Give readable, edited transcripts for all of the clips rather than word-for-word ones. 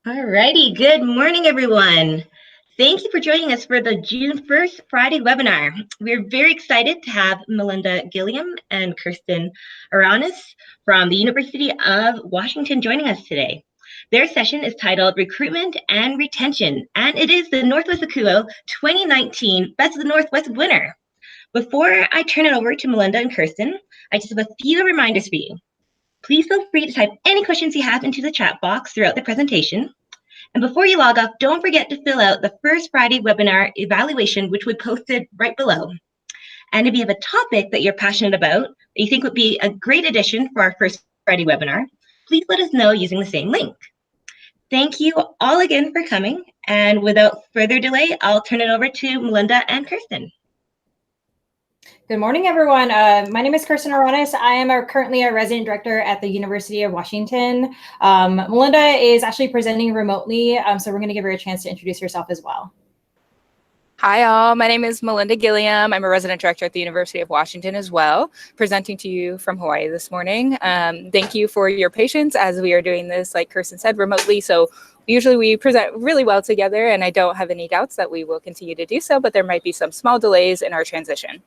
Alrighty, good morning, everyone. Thank you for joining us for the June 1st Friday webinar. We're very excited to have Melinda Gilliam and Kirsten Aranis from the University of Washington joining us today. Their session is titled Recruitment and Retention, and it is the NWACUHO 2019 Best of the Northwest winner. Before I turn it over to Melinda and Kirsten, I just have a few reminders for you. Please feel free to type any questions you have into the chat box throughout the presentation. And before you log off, don't forget to fill out the first Friday webinar evaluation, which we posted right below. And if you have a topic that you're passionate about, that you think would be a great addition for our first Friday webinar, please let us know using the same link. Thank you all again for coming. And without further delay, I'll turn it over to Melinda and Kirsten. Good morning, everyone. My name is Kirsten Aranis. I am currently a resident director at the University of Washington. Melinda is actually presenting remotely, so we're going to give her a chance to introduce herself as well. Hi, all. My name is Melinda Gilliam. I'm a resident director at the University of Washington as well, presenting to you from Hawaii this morning. Thank you for your patience as we are doing this, like Kirsten said, remotely. So usually we present really well together, and I don't have any doubts that we will continue to do so, but there might be some small delays in our transition.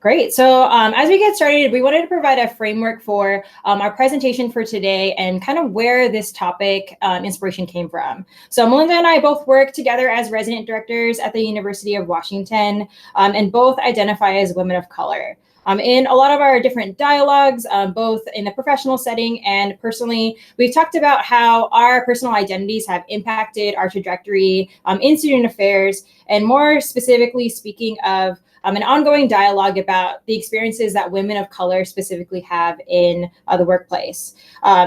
Great. So as we get started, we wanted to provide a framework for our presentation for today and kind of where this topic inspiration came from. So Melinda and I both work together as resident directors at the University of Washington and both identify as women of color. In a lot of our different dialogues, both in the professional setting and personally, we've talked about how our personal identities have impacted our trajectory in student affairs, and more specifically speaking of an ongoing dialogue about the experiences that women of color specifically have in the workplace.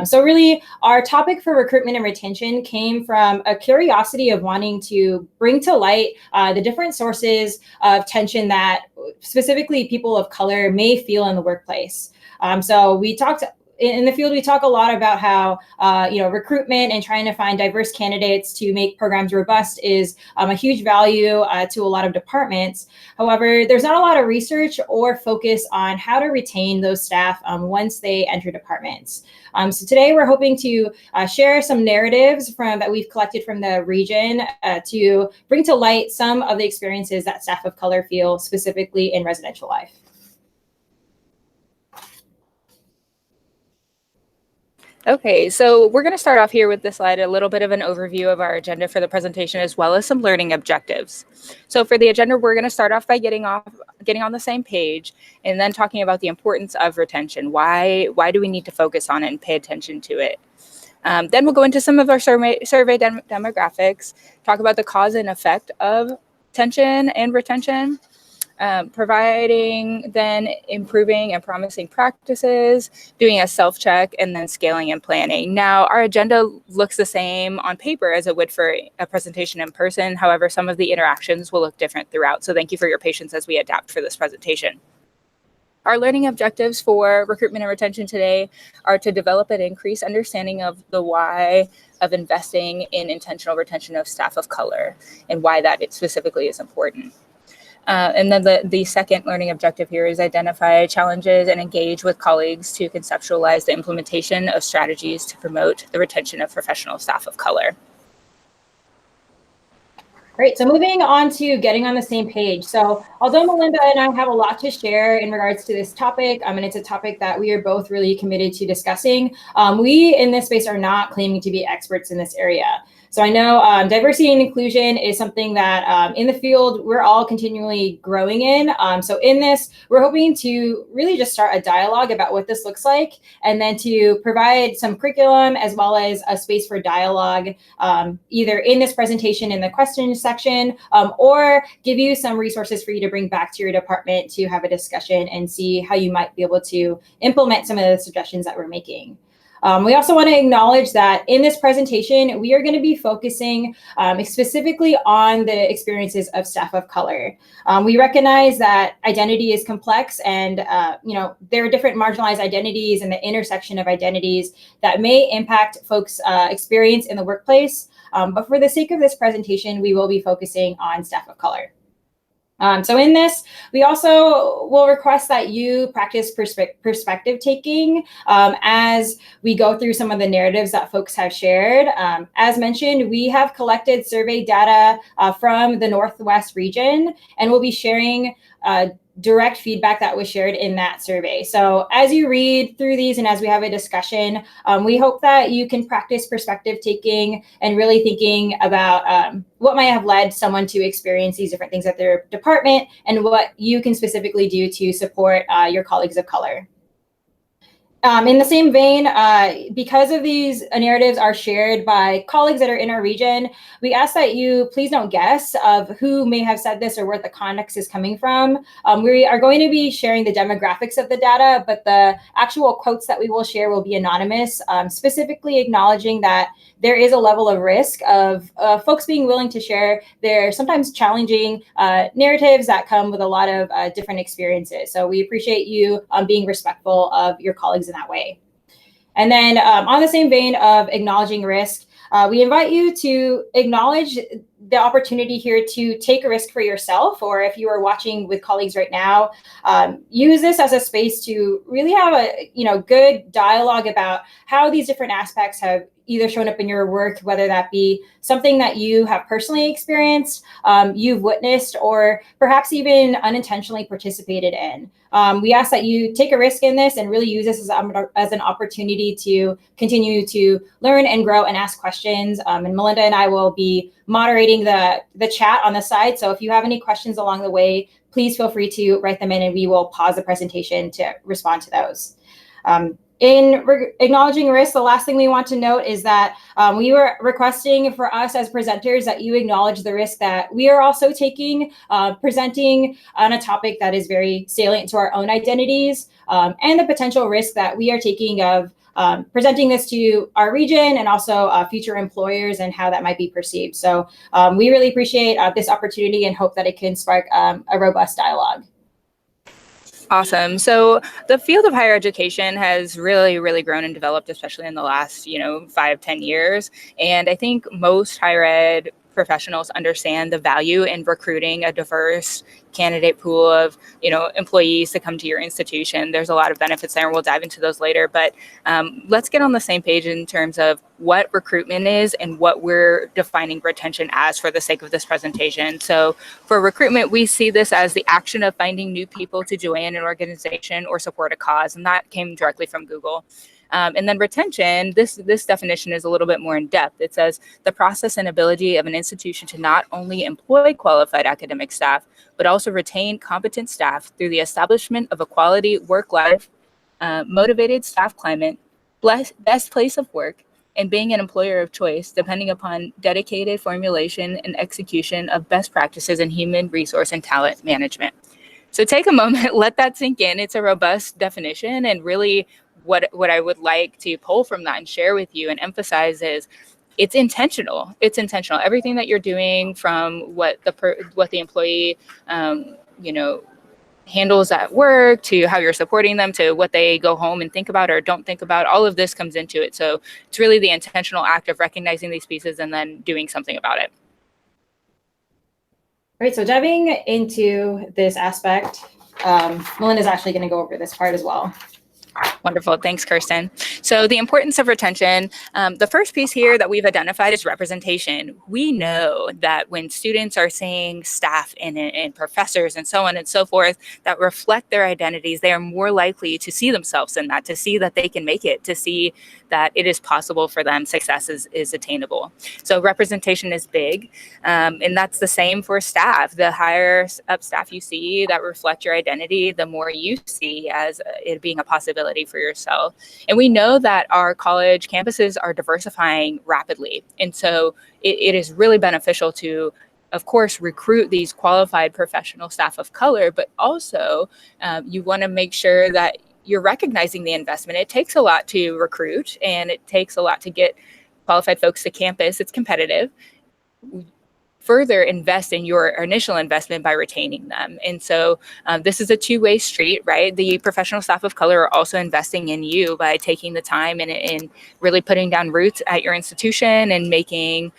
So really, our topic for recruitment and retention came from a curiosity of wanting to bring to light the different sources of tension that specifically people of color may feel in the workplace. So we talked in the field, we talk a lot about how recruitment and trying to find diverse candidates to make programs robust is a huge value to a lot of departments. However, there's not a lot of research or focus on how to retain those staff once they enter departments. So today we're hoping to share some narratives that we've collected from the region to bring to light some of the experiences that staff of color feel specifically in residential life. Okay, so we're going to start off here with this slide, a little bit of an overview of our agenda for the presentation, as well as some learning objectives. So for the agenda, we're going to start off by getting on the same page and then talking about the importance of retention. Why do we need to focus on it and pay attention to it? Then we'll go into some of our survey demographics, talk about the cause and effect of tension and retention, providing then improving and promising practices, doing a self-check, and then scaling and planning. Now, our agenda looks the same on paper as it would for a presentation in person. However, some of the interactions will look different throughout. So thank you for your patience as we adapt for this presentation. Our learning objectives for recruitment and retention today are to develop an increased understanding of the why of investing in intentional retention of staff of color and why that it specifically is important. And then the second learning objective here is identify challenges and engage with colleagues to conceptualize the implementation of strategies to promote the retention of professional staff of color. Great, so moving on to getting on the same page. So although Melinda and I have a lot to share in regards to this topic, and it's a topic that we are both really committed to discussing, we in this space are not claiming to be experts in this area. So I know diversity and inclusion is something that in the field, we're all continually growing in. So in this, we're hoping to really just start a dialogue about what this looks like, and then to provide some curriculum as well as a space for dialogue, either in this presentation in the questions section, or give you some resources for you to bring back to your department to have a discussion and see how you might be able to implement some of the suggestions that we're making. We also want to acknowledge that in this presentation, we are going to be focusing specifically on the experiences of staff of color. We recognize that identity is complex, and there are different marginalized identities and the intersection of identities that may impact folks' experience in the workplace. But for the sake of this presentation, we will be focusing on staff of color. So in this, we also will request that you practice perspective taking as we go through some of the narratives that folks have shared. As mentioned, we have collected survey data from the Northwest region, and we'll be sharing direct feedback that was shared in that survey. So as you read through these and as we have a discussion, we hope that you can practice perspective taking and really thinking about what might have led someone to experience these different things at their department and what you can specifically do to support your colleagues of color. In the same vein, because of these narratives are shared by colleagues that are in our region, we ask that you please don't guess of who may have said this or where the context is coming from. We are going to be sharing the demographics of the data, but the actual quotes that we will share will be anonymous, specifically acknowledging that there is a level of risk of folks being willing to share their sometimes challenging narratives that come with a lot of different experiences. So we appreciate you being respectful of your colleagues in that way. And then on the same vein of acknowledging risk, we invite you to acknowledge the opportunity here to take a risk for yourself, or if you are watching with colleagues right now, use this as a space to really have a good dialogue about how these different aspects have either shown up in your work, whether that be something that you have personally experienced, you've witnessed, or perhaps even unintentionally participated in. We ask that you take a risk in this and really use this as an opportunity to continue to learn and grow and ask questions. And Melinda and I will be moderating the chat on the side. So if you have any questions along the way, please feel free to write them in and we will pause the presentation to respond to those. In acknowledging risk, the last thing we want to note is that we were requesting for us as presenters that you acknowledge the risk that we are also taking, presenting on a topic that is very salient to our own identities, and the potential risk that we are taking of presenting this to our region and also future employers and how that might be perceived. So we really appreciate this opportunity and hope that it can spark a robust dialogue. Awesome. So the field of higher education has really grown and developed, especially in the last, 5-10 years. And I think most higher ed professionals understand the value in recruiting a diverse candidate pool of, employees to come to your institution. There's a lot of benefits there, and we'll dive into those later. But let's get on the same page in terms of what recruitment is and what we're defining retention as for the sake of this presentation. So for recruitment, we see this as the action of finding new people to join an organization or support a cause, and that came directly from Google. And then retention, this definition is a little bit more in depth. It says the process and ability of an institution to not only employ qualified academic staff, but also retain competent staff through the establishment of a quality work-life, motivated staff climate, best place of work, and being an employer of choice, depending upon dedicated formulation and execution of best practices in human resource and talent management. So take a moment, let that sink in. It's a robust definition, and really what I would like to pull from that and share with you and emphasize is it's intentional. It's intentional. Everything that you're doing, from what the employee, handles at work, to how you're supporting them, to what they go home and think about or don't think about, all of this comes into it. So it's really the intentional act of recognizing these pieces and then doing something about it. All right, so diving into this aspect, Melinda's actually going to go over this part as well. Wonderful. Thanks, Kirsten. So the importance of retention, the first piece here that we've identified is representation. We know that when students are seeing staff and professors and so on and so forth that reflect their identities, they are more likely to see themselves in that, to see that they can make it, to see that it is possible for them, success is attainable. So representation is big, and that's the same for staff. The higher up staff you see that reflect your identity, the more you see as it being a possibility for yourself. And we know that our college campuses are diversifying rapidly. And so it is really beneficial to, of course, recruit these qualified professional staff of color, but also you want to make sure that you're recognizing the investment. It takes a lot to recruit, and it takes a lot to get qualified folks to campus. It's competitive. Further invest in your initial investment by retaining them. And so this is a two-way street, right? The professional staff of color are also investing in you by taking the time and really putting down roots at your institution and making,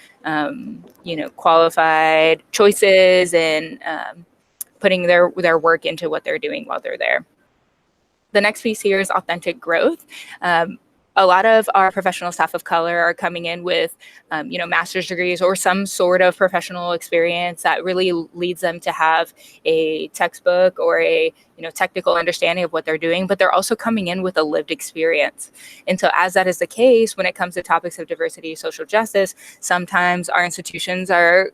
qualified choices and putting their work into what they're doing while they're there. The next piece here is authentic growth. A lot of our professional staff of color are coming in with, master's degrees or some sort of professional experience that really leads them to have a textbook or a technical understanding of what they're doing, but they're also coming in with a lived experience. And so as that is the case, when it comes to topics of diversity, social justice, sometimes our institutions are,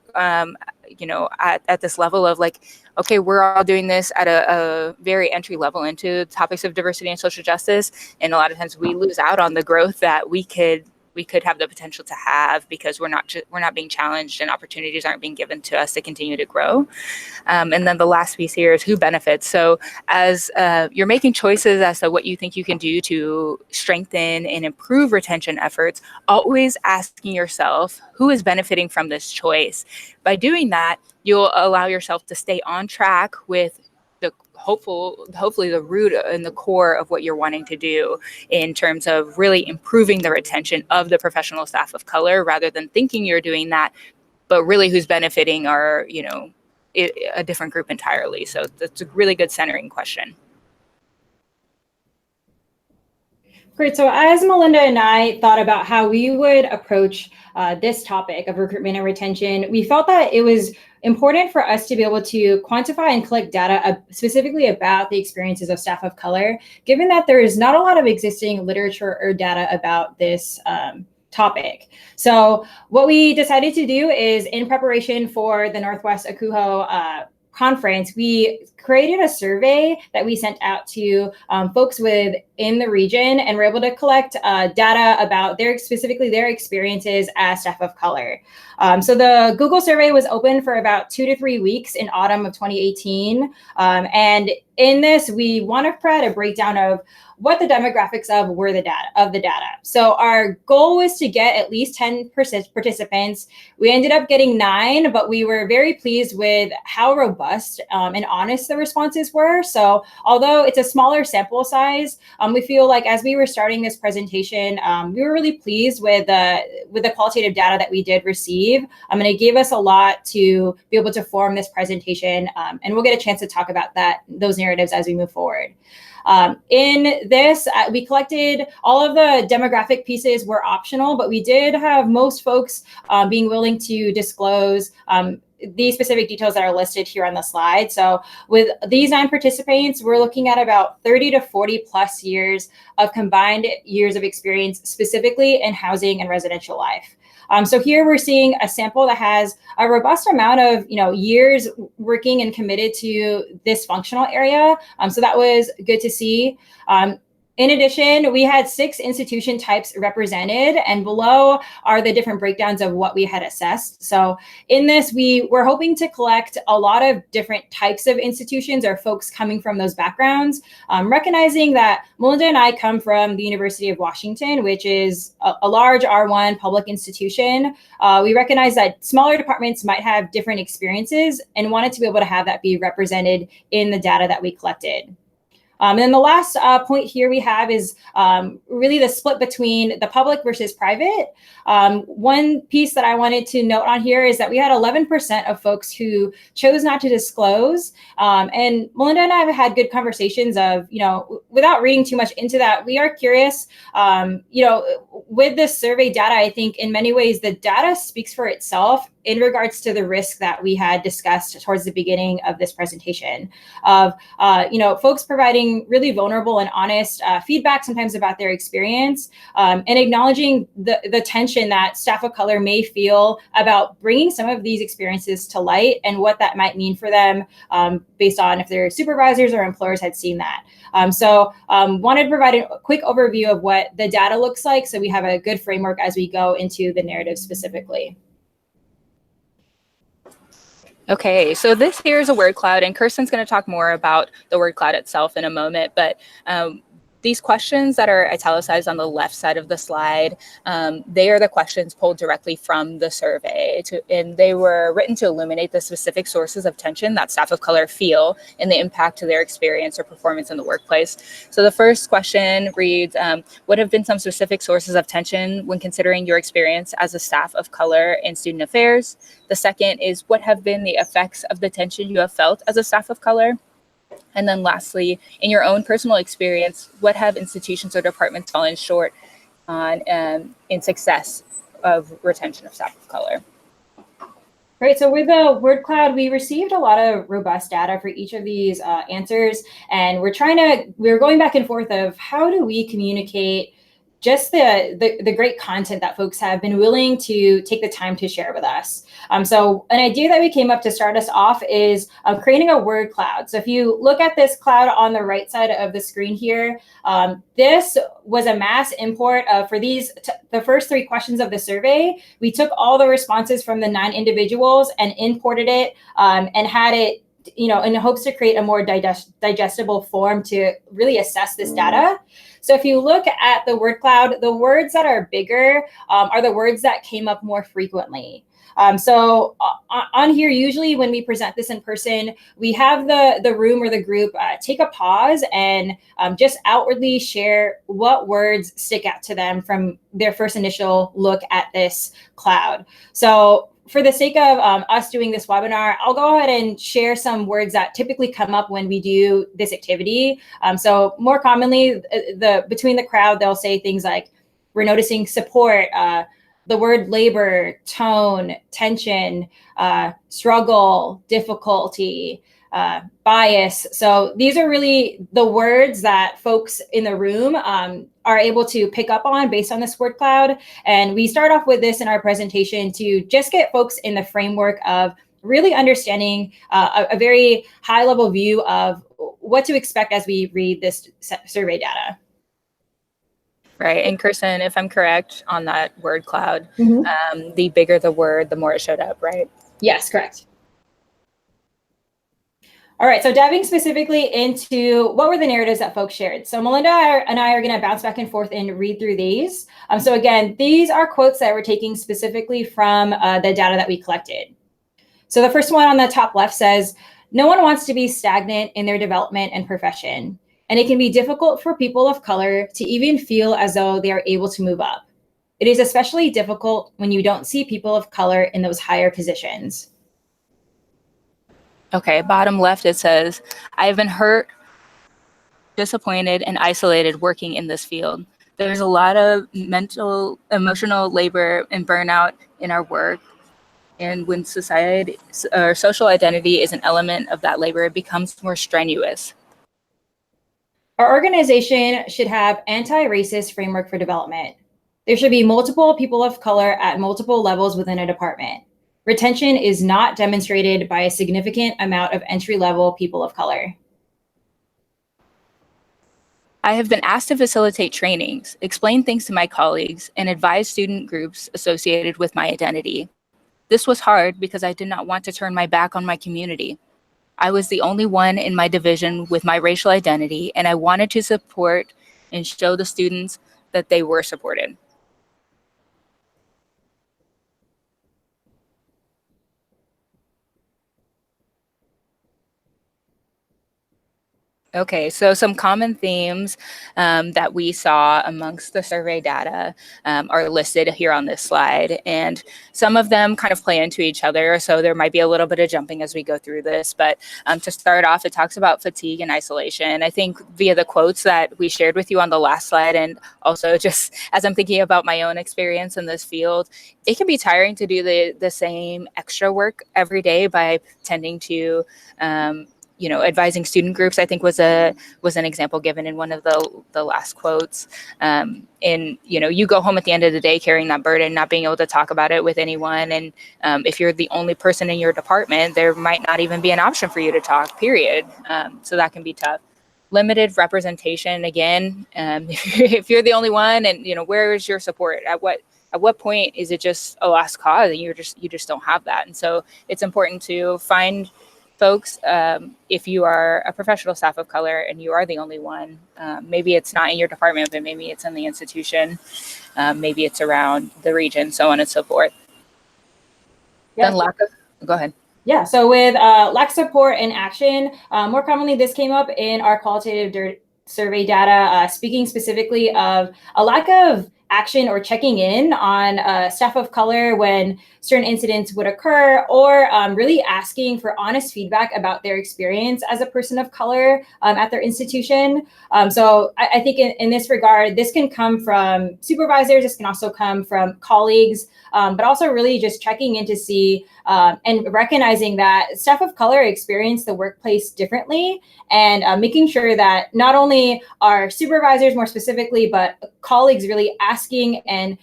at this level of like, okay, we're all doing this at a very entry level into topics of diversity and social justice. And a lot of times we lose out on the growth that we could have the potential to have because we're not being challenged and opportunities aren't being given to us to continue to grow. And then the last piece here is who benefits. So as you're making choices as to what you think you can do to strengthen and improve retention efforts, always asking yourself who is benefiting from this choice. By doing that, you'll allow yourself to stay on track with the hopefully the root and the core of what you're wanting to do in terms of really improving the retention of the professional staff of color, rather than thinking you're doing that, but really who's benefiting are, a different group entirely. So that's a really good centering question. Great. So as Melinda and I thought about how we would approach this topic of recruitment and retention, we felt that it was important for us to be able to quantify and collect data specifically about the experiences of staff of color, given that there is not a lot of existing literature or data about this topic. So what we decided to do is, in preparation for the NWACUHO conference, we created a survey that we sent out to folks within the region, and we're able to collect data about specifically their experiences as staff of color. So the Google survey was open for about 2 to 3 weeks in autumn of 2018. And in this, we want to provide a breakdown of what the demographics were the data. So our goal was to get at least 10 participants. We ended up getting 9, but we were very pleased with how robust and honest the responses were. So although it's a smaller sample size, we feel like as we were starting this presentation, we were really pleased with the qualitative data that we did receive. And it gave us a lot to be able to form this presentation, and we'll get a chance to talk about those narratives as we move forward. In this, we collected all of the demographic pieces were optional, but we did have most folks being willing to disclose these specific details that are listed here on the slide. So with these 9 participants, we're looking at about 30 to 40 plus years of combined years of experience, specifically in housing and residential life. So here we're seeing a sample that has a robust amount of years working and committed to this functional area. So that was good to see. In addition, we had 6 institution types represented, and below are the different breakdowns of what we had assessed. So in this, we were hoping to collect a lot of different types of institutions or folks coming from those backgrounds, recognizing that Melinda and I come from the University of Washington, which is a large R1 public institution. We recognize that smaller departments might have different experiences and wanted to be able to have that be represented in the data that we collected. And then the last point here we have is really the split between the public versus private. One piece that I wanted to note on here is that we had 11% of folks who chose not to disclose. And Melinda and I have had good conversations of, without reading too much into that, we are curious, with this survey data, I think in many ways the data speaks for itself in regards to the risk that we had discussed towards the beginning of this presentation of, folks providing really vulnerable and honest feedback sometimes about their experience, and acknowledging the tension that staff of color may feel about bringing some of these experiences to light and what that might mean for them based on if their supervisors or employers had seen that. So wanted to provide a quick overview of what the data looks like so we have a good framework as we go into the narrative specifically. Okay, so this here is a word cloud, and Kirsten's going to talk more about the word cloud itself in a moment, but These questions that are italicized on the left side of the slide, they are the questions pulled directly from the survey, and they were written to illuminate the specific sources of tension that staff of color feel and the impact to their experience or performance in the workplace. So the first question reads, what have been some specific sources of tension when considering your experience as a staff of color in student affairs? The second is, what have been the effects of the tension you have felt as a staff of color? And then lastly, in your own personal experience, what have institutions or departments fallen short on in success of retention of staff of color? Right, so with the word cloud, we received a lot of robust data for each of these answers, and we're going back and forth of how do we communicate just the great content that folks have been willing to take the time to share with us. So an idea that we came up to start us off is creating a word cloud. So if you look at this cloud on the right side of the screen here, this was a mass import for the first 3 questions of the survey. We took all the responses from the 9 individuals and imported it and had it, in hopes to create a more digestible form to really assess this data. So if you look at the word cloud, the words that are bigger are the words that came up more frequently. So on here, usually when we present this in person, we have the room or the group take a pause and just outwardly share what words stick out to them from their first initial look at this cloud. So for the sake of us doing this webinar, I'll go ahead and share some words that typically come up when we do this activity. So more commonly, between the crowd, they'll say things like, we're noticing support, the word labor, tone, tension, struggle, difficulty, bias. So these are really the words that folks in the room are able to pick up on based on this word cloud. And we start off with this in our presentation to just get folks in the framework of really understanding a very high level view of what to expect as we read this survey data. Right, and Kirsten, if I'm correct on that word cloud, the bigger the word, the more it showed up, right? Yes, correct. All right, so diving specifically into what were the narratives that folks shared. So Melinda and I are going to bounce back and forth and read through these. So again, these are quotes that we're taking specifically from the data that we collected. So the first one on the top left says, no one wants to be stagnant in their development and profession, and it can be difficult for people of color to even feel as though they are able to move up. It is especially difficult when you don't see people of color in those higher positions. Okay, bottom left, it says, I have been hurt, disappointed, and isolated working in this field. There's a lot of mental, emotional labor and burnout in our work. And when society or social identity is an element of that labor, it becomes more strenuous. Our organization should have anti-racist framework for development. There should be multiple people of color at multiple levels within a department. Retention is not demonstrated by a significant amount of entry-level people of color. I have been asked to facilitate trainings, explain things to my colleagues, and advise student groups associated with my identity. This was hard because I did not want to turn my back on my community. I was the only one in my division with my racial identity, and I wanted to support and show the students that they were supported. Okay, so some common themes that we saw amongst the survey data are listed here on this slide, and some of them kind of play into each other, so there might be a little bit of jumping as we go through this, but to start off, it talks about fatigue and isolation. I think via the quotes that we shared with you on the last slide, and also just as I'm thinking about my own experience in this field, it can be tiring to do the same extra work every day by tending to advising student groups, I think was an example given in one of the last quotes. And you go home at the end of the day carrying that burden, not being able to talk about it with anyone. And if you're the only person in your department, there might not even be an option for you to talk, period. So that can be tough. Limited representation, again, if you're the only one, and where is your support? At what point is it just a lost cause and you just don't have that? And so it's important to find folks, if you are a professional staff of color and you are the only one, maybe it's not in your department, but maybe it's in the institution, maybe it's around the region, so on and so forth. Yeah. Then go ahead. Yeah, so with lack of support and action, more commonly this came up in our qualitative survey data, speaking specifically of a lack of action or checking in on staff of color when certain incidents would occur, or really asking for honest feedback about their experience as a person of color at their institution. So I think in this regard, this can come from supervisors, this can also come from colleagues, but also really just checking in to see and recognizing that staff of color experience the workplace differently, and making sure that not only our supervisors more specifically, but colleagues really asking and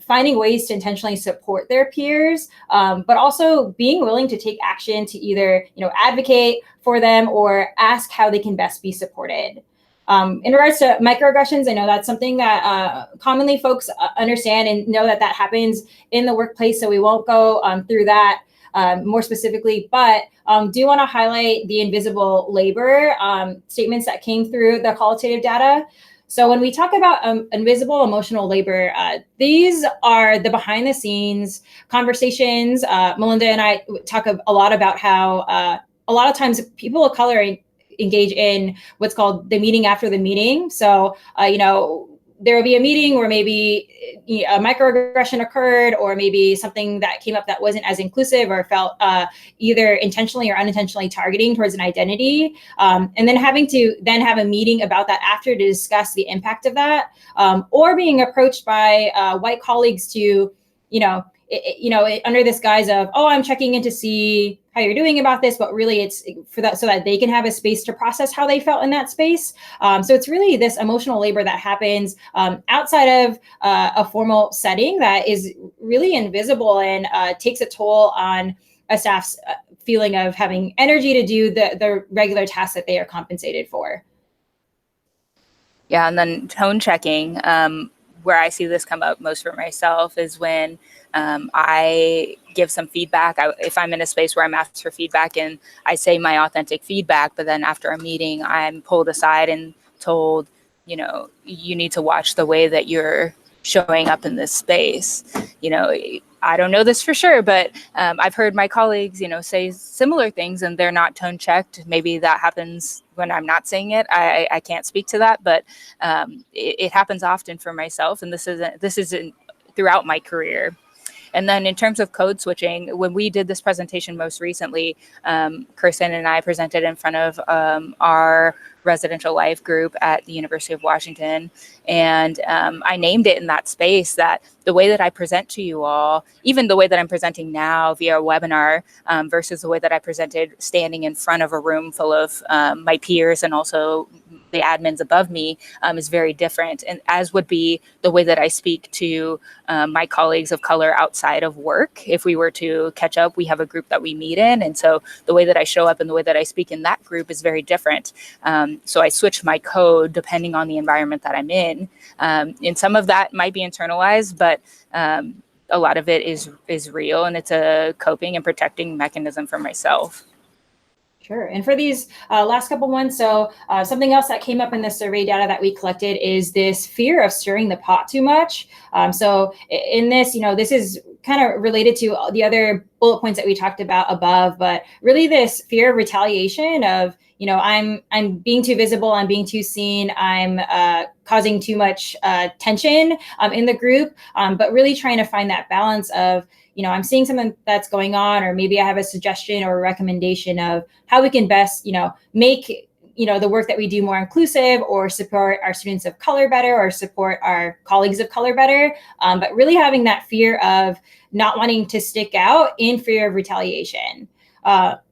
finding ways to intentionally support their peers, but also being willing to take action to either advocate for them or ask how they can best be supported. In regards to microaggressions, I know that's something that commonly folks understand and know that happens in the workplace, so we won't go through that more specifically, but do want to highlight the invisible labor statements that came through the qualitative data. So when we talk about invisible emotional labor, these are the behind the scenes conversations. Melinda and I talk a lot about how a lot of times people of color engage in what's called the meeting after the meeting. So, there will be a meeting where maybe a microaggression occurred, or maybe something that came up that wasn't as inclusive or felt either intentionally or unintentionally targeting towards an identity. And then having to then have a meeting about that after to discuss the impact of that, or being approached by white colleagues to, under this guise of, oh, I'm checking in to see how you're doing about this, but really it's for that so that they can have a space to process how they felt in that space. So it's really this emotional labor that happens outside of a formal setting that is really invisible and takes a toll on a staff's feeling of having energy to do the regular tasks that they are compensated for. Yeah, and then tone checking, where I see this come up most for myself is when I give some feedback. If I'm in a space where I'm asked for feedback and I say my authentic feedback, but then after a meeting, I'm pulled aside and told, you need to watch the way that you're showing up in this space. I don't know this for sure, but I've heard my colleagues, say similar things and they're not tone checked. Maybe that happens when I'm not saying it. I can't speak to that, but it happens often for myself. And this isn't throughout my career. And then in terms of code switching, when we did this presentation most recently, Kirsten and I presented in front of our residential life group at the University of Washington. And I named it in that space that the way that I present to you all, even the way that I'm presenting now via a webinar versus the way that I presented standing in front of a room full of my peers and also the admins above me is very different. And as would be the way that I speak to my colleagues of color outside of work. If we were to catch up, we have a group that we meet in. And so the way that I show up and the way that I speak in that group is very different. So I switch my code depending on the environment that I'm in. And some of that might be internalized, but a lot of it is real, and it's a coping and protecting mechanism for myself. Sure. And for these last couple ones, so something else that came up in the survey data that we collected is this fear of stirring the pot too much. So in this, this is kind of related to the other bullet points that we talked about above, but really this fear of retaliation of, I'm being too visible, I'm being too seen, I'm causing too much tension in the group, but really trying to find that balance of, I'm seeing something that's going on, or maybe I have a suggestion or a recommendation of how we can best, make, the work that we do more inclusive, or support our students of color better, or support our colleagues of color better. But really having that fear of not wanting to stick out in fear of retaliation.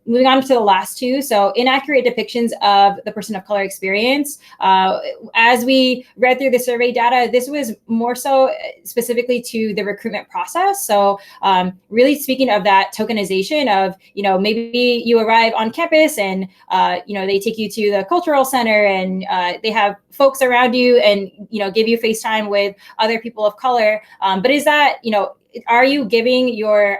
Moving on to the last two. So inaccurate depictions of the person of color experience. As we read through the survey data, this was more so specifically to the recruitment process. So really speaking of that tokenization of, maybe you arrive on campus and, they take you to the cultural center and they have folks around you and, give you FaceTime with other people of color. But is that, are you giving your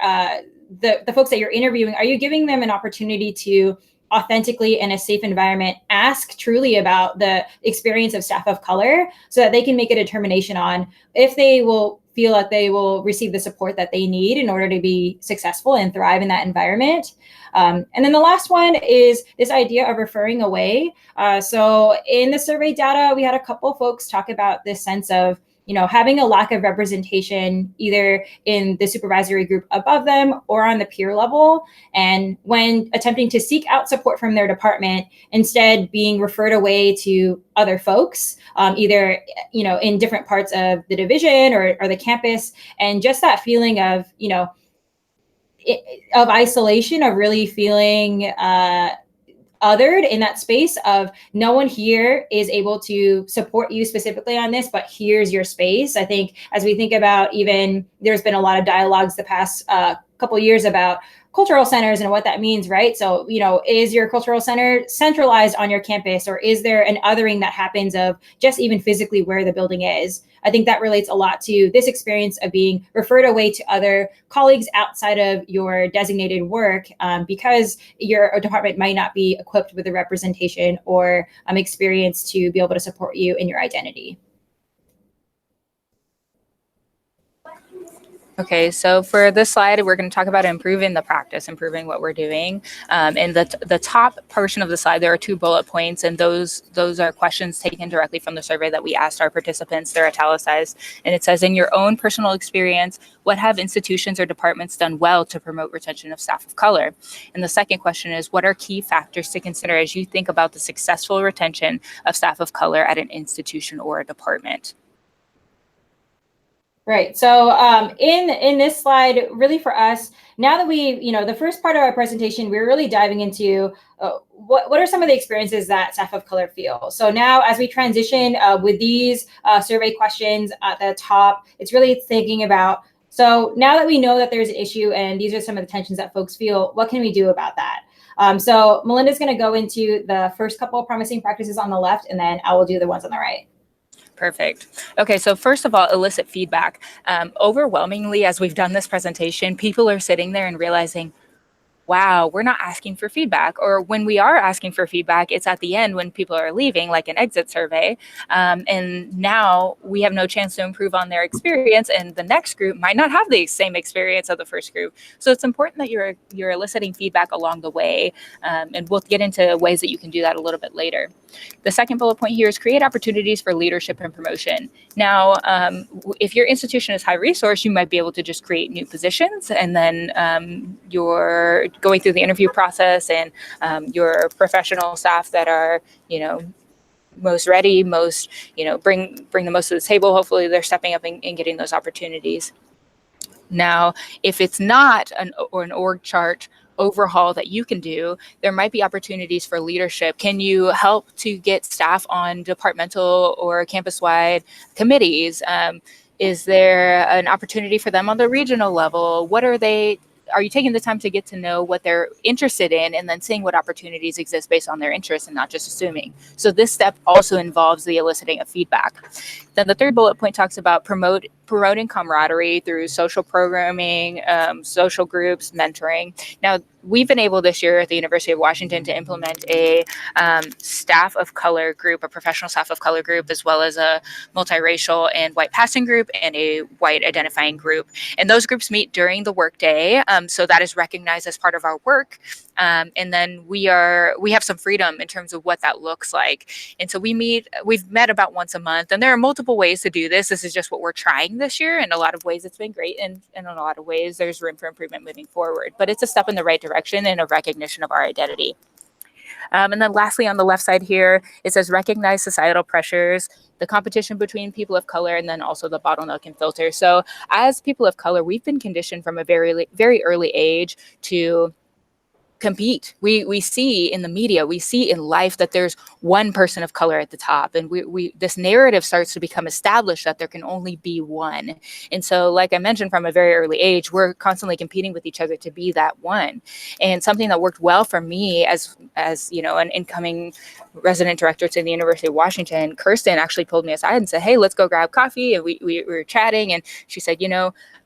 the folks that you're interviewing, are you giving them an opportunity to authentically, in a safe environment, ask truly about the experience of staff of color so that they can make a determination on if they will feel like they will receive the support that they need in order to be successful and thrive in that environment? And then the last one is this idea of referring away. So in the survey data, we had a couple folks talk about this sense of, having a lack of representation either in the supervisory group above them or on the peer level. And when attempting to seek out support from their department, instead being referred away to other folks, either, in different parts of the division or the campus. And just that feeling of, of isolation, of really feeling othered in that space of no one here is able to support you specifically on this, but here's your space. I think as we think about, even there's been a lot of dialogues the past couple of years about cultural centers and what that means, right? So, is your cultural center centralized on your campus, or is there an othering that happens of just even physically where the building is? I think that relates a lot to this experience of being referred away to other colleagues outside of your designated work because your department might not be equipped with the representation or experience to be able to support you in your identity. Okay, so for this slide, we're going to talk about improving the practice, improving what we're doing. In the top portion of the slide, there are 2 bullet points, and those are questions taken directly from the survey that we asked our participants. They're italicized, and it says, in your own personal experience, what have institutions or departments done well to promote retention of staff of color? And the second question is, what are key factors to consider as you think about the successful retention of staff of color at an institution or a department? Right. So in this slide, really for us, now that we, the first part of our presentation, we're really diving into what are some of the experiences that staff of color feel. So now as we transition with these survey questions at the top, it's really thinking about, so now that we know that there's an issue and these are some of the tensions that folks feel, what can we do about that? So Melinda's going to go into the first couple of promising practices on the left, and then I will do the ones on the right. Perfect. Okay, so first of all, elicit feedback. Overwhelmingly, as we've done this presentation, people are sitting there and realizing, wow, we're not asking for feedback. Or when we are asking for feedback, it's at the end when people are leaving, like an exit survey. And now we have no chance to improve on their experience, and the next group might not have the same experience of the first group. So it's important that you're eliciting feedback along the way, and we'll get into ways that you can do that a little bit later. The second bullet point here is create opportunities for leadership and promotion. Now, if your institution is high resource, you might be able to just create new positions, and then you're going through the interview process, and your professional staff that are, most ready, most, bring the most to the table. Hopefully they're stepping up and getting those opportunities. Now, if it's not an org chart overhaul that you can do, there might be opportunities for leadership. Can you help to get staff on departmental or campus-wide committees? Is there an opportunity for them on the regional level? Are you taking the time to get to know what they're interested in, and then seeing what opportunities exist based on their interests and not just assuming? So this step also involves the eliciting of feedback. Then the third bullet point talks about promoting camaraderie through social programming, social groups, mentoring. Now, we've been able this year at the University of Washington to implement a staff of color group, a professional staff of color group, as well as a multiracial and white passing group and a white identifying group. And those groups meet during the workday, so that is recognized as part of our work. And then we have some freedom in terms of what that looks like. And so we've met about once a month, and there are multiple ways to do this. This is just what we're trying this year. In a lot of ways, it's been great. And in a lot of ways, there's room for improvement moving forward, but it's a step in the right direction and a recognition of our identity. And then lastly, on the left side here, it says recognize societal pressures, the competition between people of color, and then also the bottleneck and filter. So as people of color, we've been conditioned from a very, very early age to compete. We see in the media, we see in life that there's one person of color at the top, and this narrative starts to become established that there can only be one. And so, like I mentioned, from a very early age, we're constantly competing with each other to be that one. And something that worked well for me as an incoming resident director to the University of Washington, Kirsten actually pulled me aside and said, "Hey, let's go grab coffee." And we were chatting, and she said,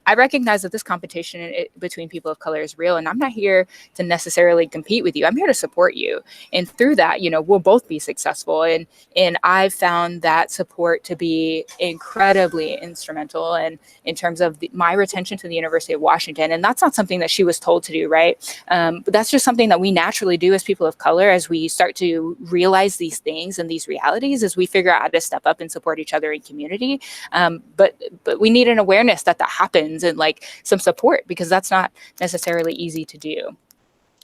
I recognize that this competition between people of color is real, and I'm not here to necessarily compete with you. I'm here to support you. And through that, we'll both be successful. And I've found that support to be incredibly instrumental and in terms of my retention to the University of Washington. And that's not something that she was told to do, right? But that's just something that we naturally do as people of color as we start to realize these things and these realities, as we figure out how to step up and support each other in community. But we need an awareness that happens and like some support, because that's not necessarily easy to do.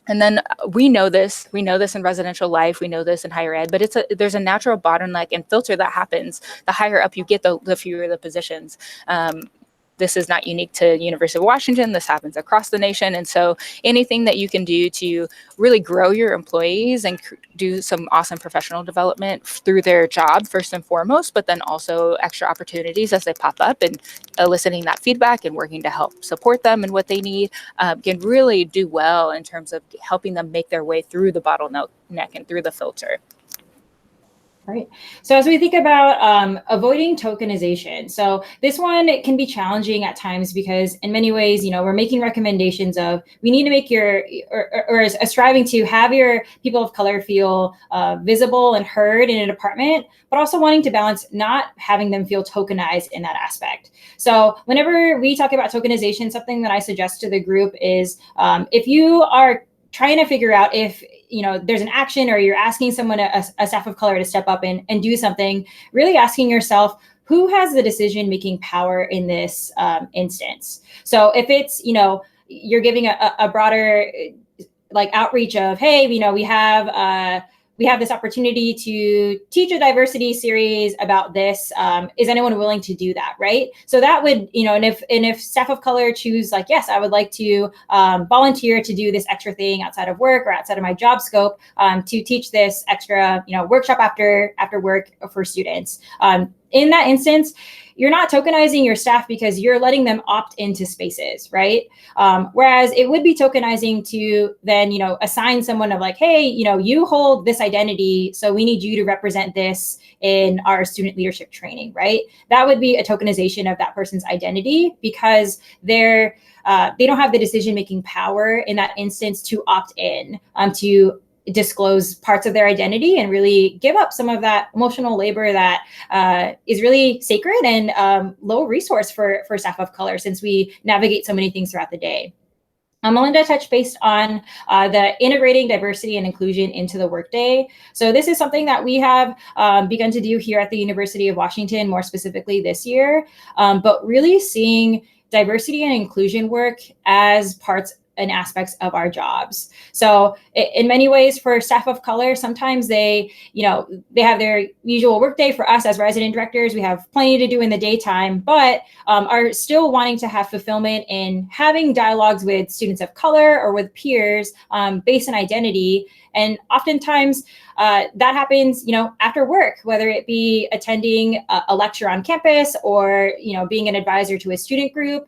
And then we know this in residential life, we know this in higher ed, but there's a natural bottleneck and filter that happens. The higher up you get, the fewer the positions. This is not unique to University of Washington. This happens across the nation. And so anything that you can do to really grow your employees and do some awesome professional development through their job, first and foremost, but then also extra opportunities as they pop up, and eliciting that feedback and working to help support them and what they need, can really do well in terms of helping them make their way through the bottleneck and through the filter. Right. So as we think about avoiding tokenization, so this one, it can be challenging at times because in many ways, we're making recommendations of we need to make or striving to have your people of color feel visible and heard in a department, but also wanting to balance not having them feel tokenized in that aspect. So whenever we talk about tokenization, something that I suggest to the group is if you are trying to figure out if there's an action or you're asking someone, a staff of color, to step up and do something, really asking yourself, who has the decision-making power in this instance? So if it's, you're giving a broader outreach of, hey, we have this opportunity to teach a diversity series about this. Is anyone willing to do that, right? So that would, and if staff of color choose yes, I would like to volunteer to do this extra thing outside of work or outside of my job scope to teach this extra, workshop after work for students. In that instance, you're not tokenizing your staff because you're letting them opt into spaces, right? Whereas it would be tokenizing to then, assign someone of hey, you hold this identity, so we need you to represent this in our student leadership training, right? That would be a tokenization of that person's identity because they don't have the decision-making power in that instance to opt in, to disclose parts of their identity and really give up some of that emotional labor that is really sacred and low resource for staff of color, since we navigate so many things throughout the day. Melinda touched based on the integrating diversity and inclusion into the workday. So this is something that we have begun to do here at the University of Washington, more specifically this year, but really seeing diversity and inclusion work as parts and aspects of our jobs. So in many ways, for staff of color, sometimes they have their usual workday. For us as resident directors, we have plenty to do in the daytime, but are still wanting to have fulfillment in having dialogues with students of color or with peers based on identity. And oftentimes that happens, after work, whether it be attending a lecture on campus or, being an advisor to a student group.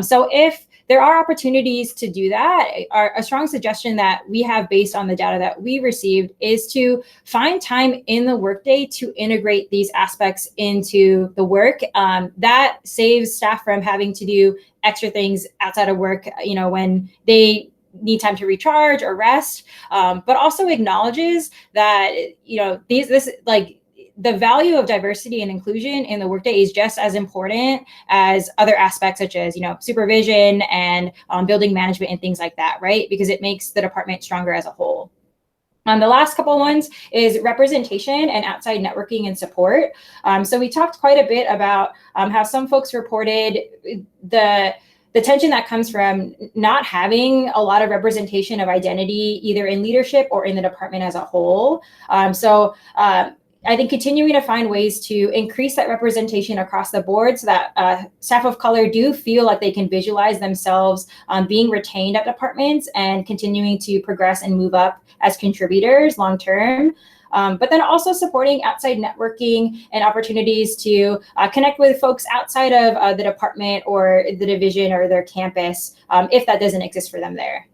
So if there are opportunities to do that, a strong suggestion that we have based on the data that we received is to find time in the workday to integrate these aspects into the work. That saves staff from having to do extra things outside of work, when they need time to recharge or rest, but also acknowledges that, the value of diversity and inclusion in the workday is just as important as other aspects such as, supervision and building management and things like that, right? Because it makes the department stronger as a whole. The last couple ones is representation and outside networking and support. So we talked quite a bit about how some folks reported the tension that comes from not having a lot of representation of identity, either in leadership or in the department as a whole. I think continuing to find ways to increase that representation across the board so that staff of color do feel like they can visualize themselves being retained at departments and continuing to progress and move up as contributors long term. But then also supporting outside networking and opportunities to connect with folks outside of the department or the division or their campus if that doesn't exist for them there.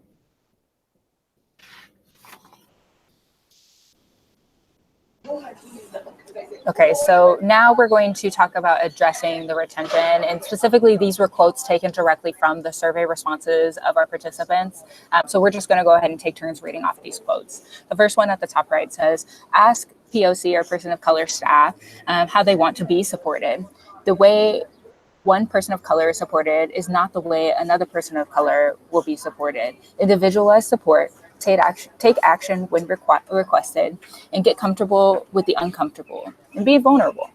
Okay, so now we're going to talk about addressing the retention, and specifically these were quotes taken directly from the survey responses of our participants. So we're just going to go ahead and take turns reading off these quotes. The first one at the top right says, ask POC or person of color staff how they want to be supported. The way one person of color is supported is not the way another person of color will be supported. Individualized support, take action when requested, and get comfortable with the uncomfortable, and be vulnerable.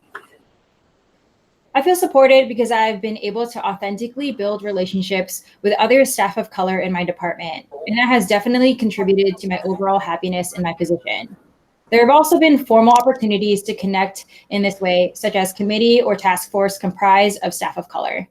I feel supported because I've been able to authentically build relationships with other staff of color in my department, and that has definitely contributed to my overall happiness in my position. There have also been formal opportunities to connect in this way, such as committee or task force comprised of staff of color.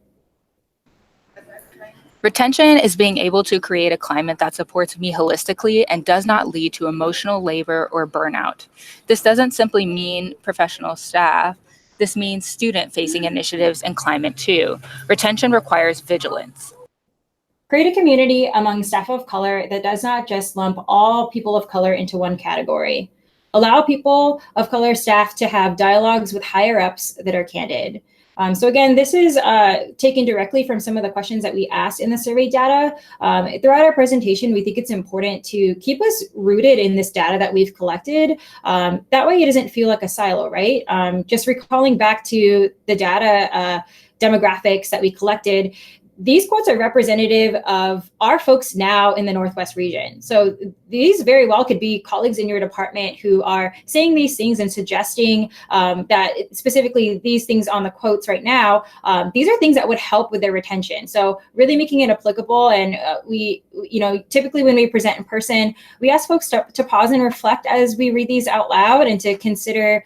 Retention is being able to create a climate that supports me holistically and does not lead to emotional labor or burnout. This doesn't simply mean professional staff. This means student-facing initiatives and climate too. Retention requires vigilance. Create a community among staff of color that does not just lump all people of color into one category. Allow people of color staff to have dialogues with higher ups that are candid. So again, this is taken directly from some of the questions that we asked in the survey data. Throughout our presentation, we think it's important to keep us rooted in this data that we've collected. That way it doesn't feel like a silo, right? Just recalling back to the data demographics that we collected, these quotes are representative of our folks now in the Northwest region. So these very well could be colleagues in your department who are saying these things and suggesting that specifically these things on the quotes right now, these are things that would help with their retention. So really making it applicable. And we, typically when we present in person, we ask folks to pause and reflect as we read these out loud and to consider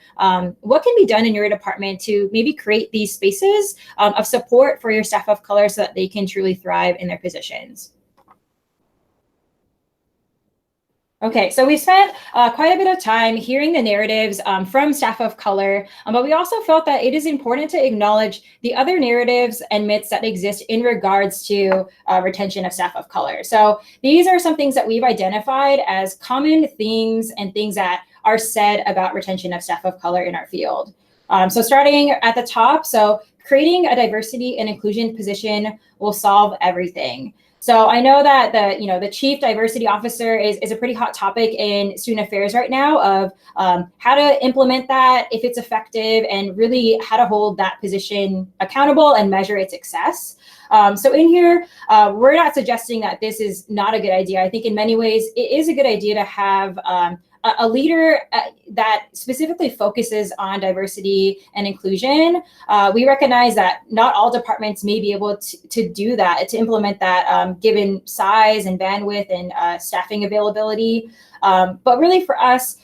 what can be done in your department to maybe create these spaces of support for your staff of color so that they can truly thrive in their positions. Okay, so we spent quite a bit of time hearing the narratives from staff of color, but we also felt that it is important to acknowledge the other narratives and myths that exist in regards to retention of staff of color. So these are some things that we've identified as common themes and things that are said about retention of staff of color in our field. So starting at the top, so creating a diversity and inclusion position will solve everything. So I know that the chief diversity officer is a pretty hot topic in student affairs right now of how to implement that, if it's effective, and really how to hold that position accountable and measure its success. So in here, we're not suggesting that this is not a good idea. I think in many ways, it is a good idea to have a leader that specifically focuses on diversity and inclusion. We recognize that not all departments may be able to do that, to implement that given size and bandwidth and staffing availability. But really for us,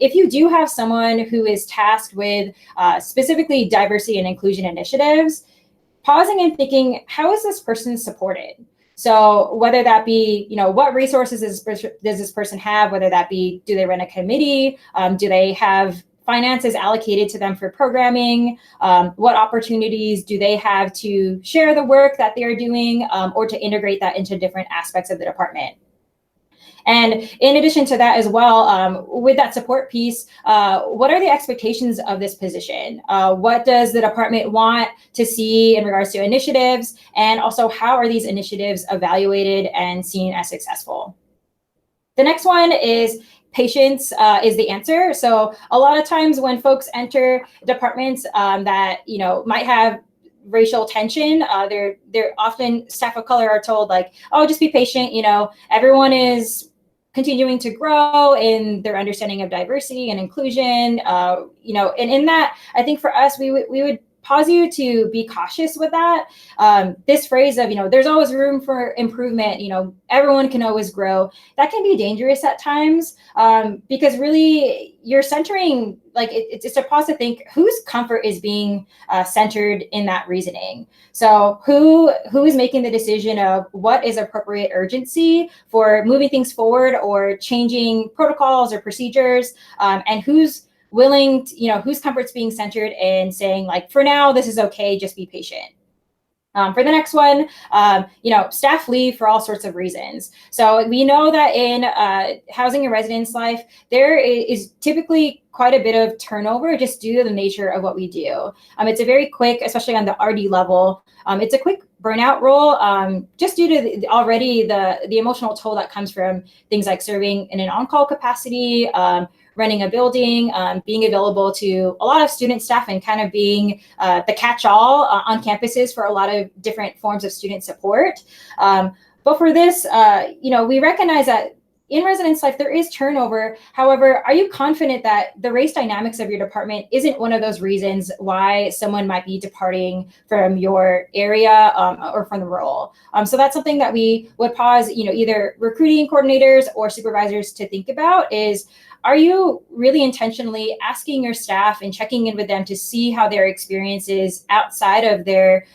if you do have someone who is tasked with specifically diversity and inclusion initiatives, pausing and thinking, how is this person supported? So whether that be, what resources does this person have, whether that be, do they run a committee? Do they have finances allocated to them for programming? What opportunities do they have to share the work that they're doing or to integrate that into different aspects of the department? And in addition to that as well, with that support piece, what are the expectations of this position? What does the department want to see in regards to initiatives? And also, how are these initiatives evaluated and seen as successful? The next one is patience is the answer. So a lot of times when folks enter departments that might have racial tension, they're often, staff of color are told like, oh, just be patient, everyone is continuing to grow in their understanding of diversity and inclusion, and in that, I think for us, we would pause you to be cautious with that. This phrase of, there's always room for improvement, everyone can always grow, that can be dangerous at times because really you're centering, like it's a pause to think whose comfort is being centered in that reasoning. So who is making the decision of what is appropriate urgency for moving things forward or changing protocols or procedures, and who's willing to, whose comfort's being centered in saying like, for now, this is okay, just be patient. For the next one, staff leave for all sorts of reasons. So we know that in housing and residence life, there is typically quite a bit of turnover just due to the nature of what we do. It's a very quick, especially on the RD level, it's a quick burnout role, just due to already the emotional toll that comes from things like serving in an on-call capacity, running a building, being available to a lot of student staff, and kind of being the catch-all on campuses for a lot of different forms of student support. But for this, we recognize that in residence life, there is turnover. However, are you confident that the race dynamics of your department isn't one of those reasons why someone might be departing from your area or from the role? So that's something that we would pause, either recruiting coordinators or supervisors to think about is, are you really intentionally asking your staff and checking in with them to see how their experience is outside of their